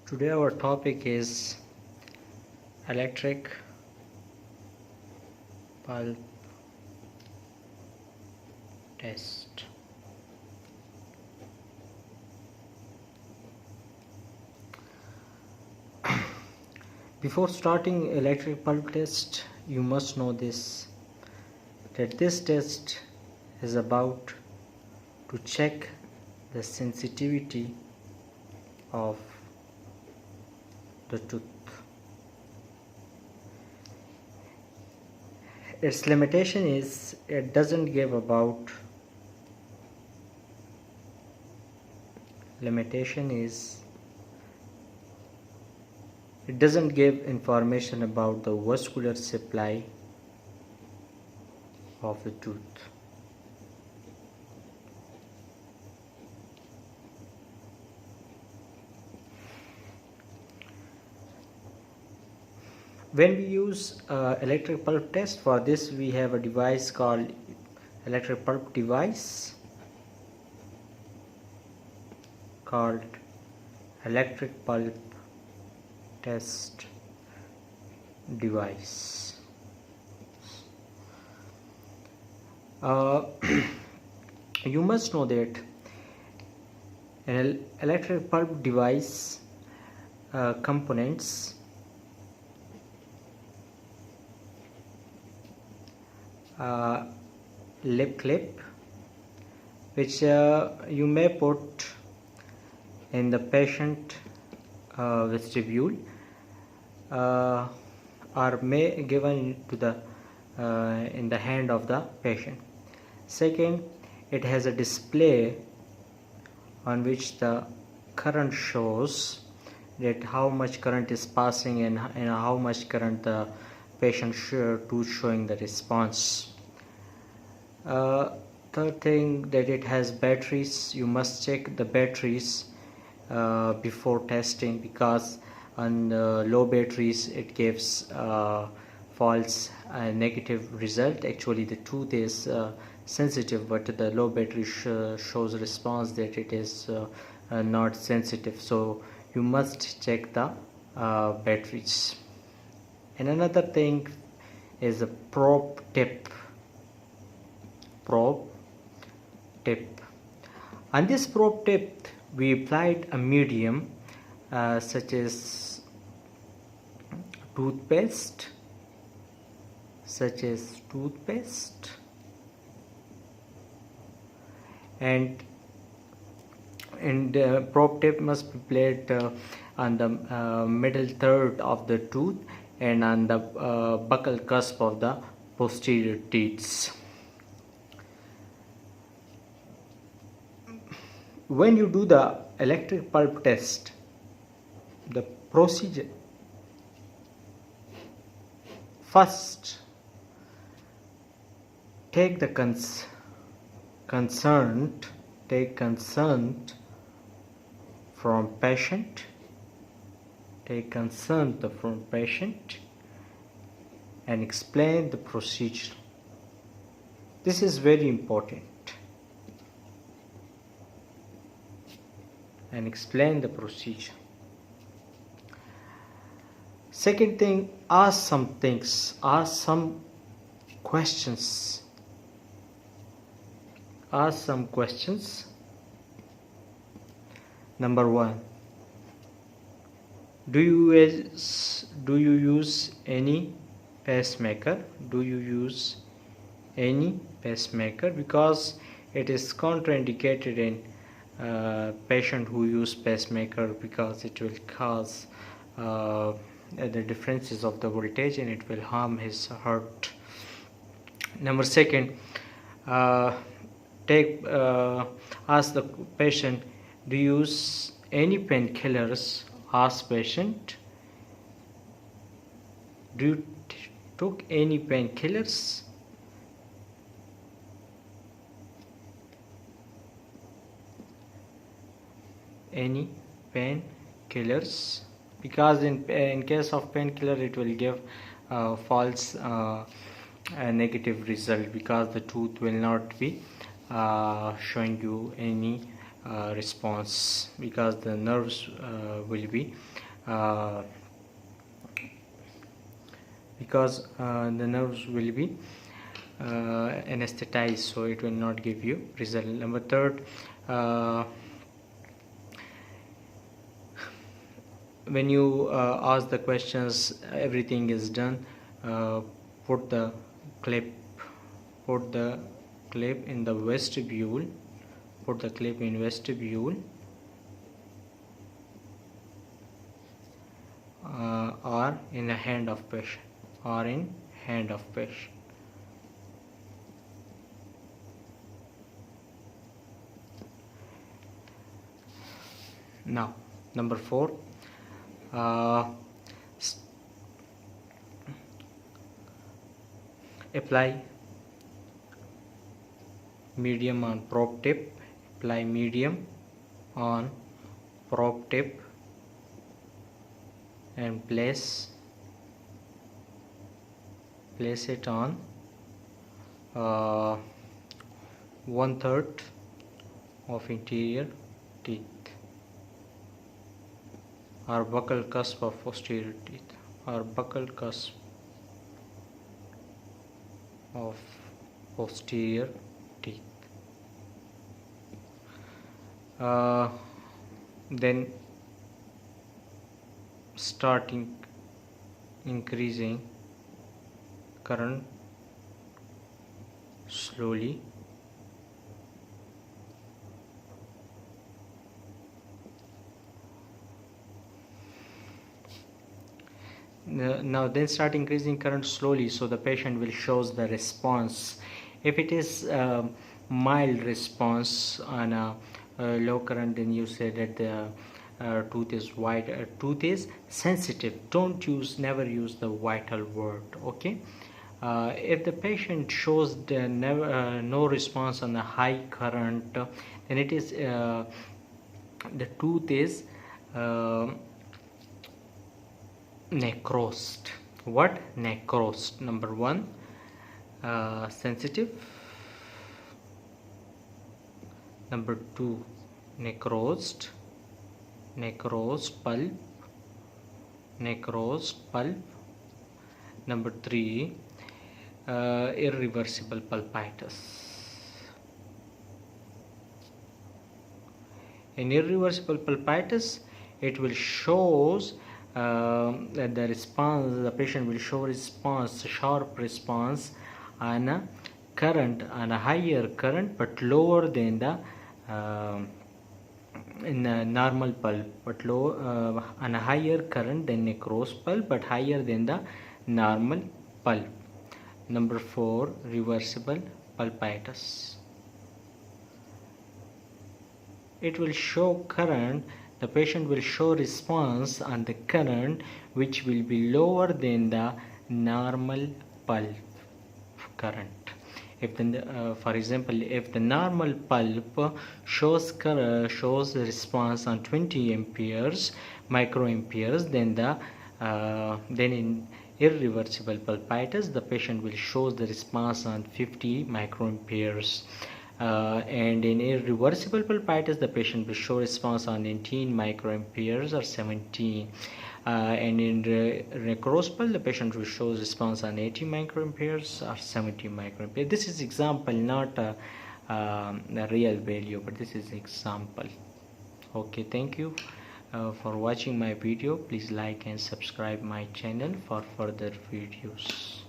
Today our topic is electric pulp test. Before starting electric pulp test, you must know that this test is about to check the sensitivity of the tooth. Its limitation is it doesn't give information about the vascular supply of the tooth. When we use electric pulp test, for this we have a device called electric pulp device called electric pulp test device. You must know that an electric pulp device components lip clip, which you may put in the patient vestibule or may given to the in the hand of the patient. Second, it has a display on which the current shows that how much current is passing and how much current the patient tooth showing the response. Third thing, that it has batteries. You must check the batteries before testing, because on low batteries it gives false negative result. Actually the tooth is sensitive, but the low battery shows response that it is not sensitive. So you must check the batteries. And another thing is a probe tip. On this probe tip we applied a medium such as toothpaste, and the probe tip must be placed on the middle third of the tooth and on the buccal cusp of the posterior teeth. When you do the electric pulp test, the procedure: first, take consent from patient. And explain the procedure. This is very important. And explain the procedure. Second thing, ask some questions. Number one, do you use any pacemaker? Because it is contraindicated in patient who use pacemaker, because it will cause the differences of the voltage and it will harm his heart. Number second, ask the patient, do you use any painkillers? Ask patient, do you took any painkillers? Because in case of painkiller it will give false negative result, because the tooth will not be showing you any response, because the nerves will be anesthetized, so it will not give you result. Number third, when you ask the questions, everything is done, put the clip in the vestibule, or in the hand of patient, Now, number 4, apply medium on probe tip. And place it on 1/3 of interior teeth, or buccal cusp of posterior teeth, then starting increasing current slowly. Now then start increasing current slowly, so the patient will shows the response. If it is mild response on a low current, then you say that the tooth is white, tooth is sensitive. Never use the vital word, okay? If the patient shows no response on the high current, then it is the tooth is necrosed. What? Necrosed. Number 1, sensitive. Number 2, necrosed pulp. Number 3, irreversible pulpitis. In irreversible pulpitis, it will shows that the patient will show sharp response on a higher current, but lower than the in a normal pulp, but low on a higher current than necrosed pulp, but higher than the normal pulp. Number 4, reversible pulpitis. It will show current. The patient will show response on the current which will be lower than the normal pulp current. If for example, if the normal pulp shows response on 20 microamperes, then in irreversible pulpitis, the patient will show the response on 50 microamperes. And in irreversible pulpitis, the patient will show response on 18 microamperes or 17. And in necrosed pulp, the patient will show response on 80 microamperes or 70 microamperes. This is example, not a real value, but this is example. Okay, thank you for watching my video. Please like and subscribe my channel for further videos.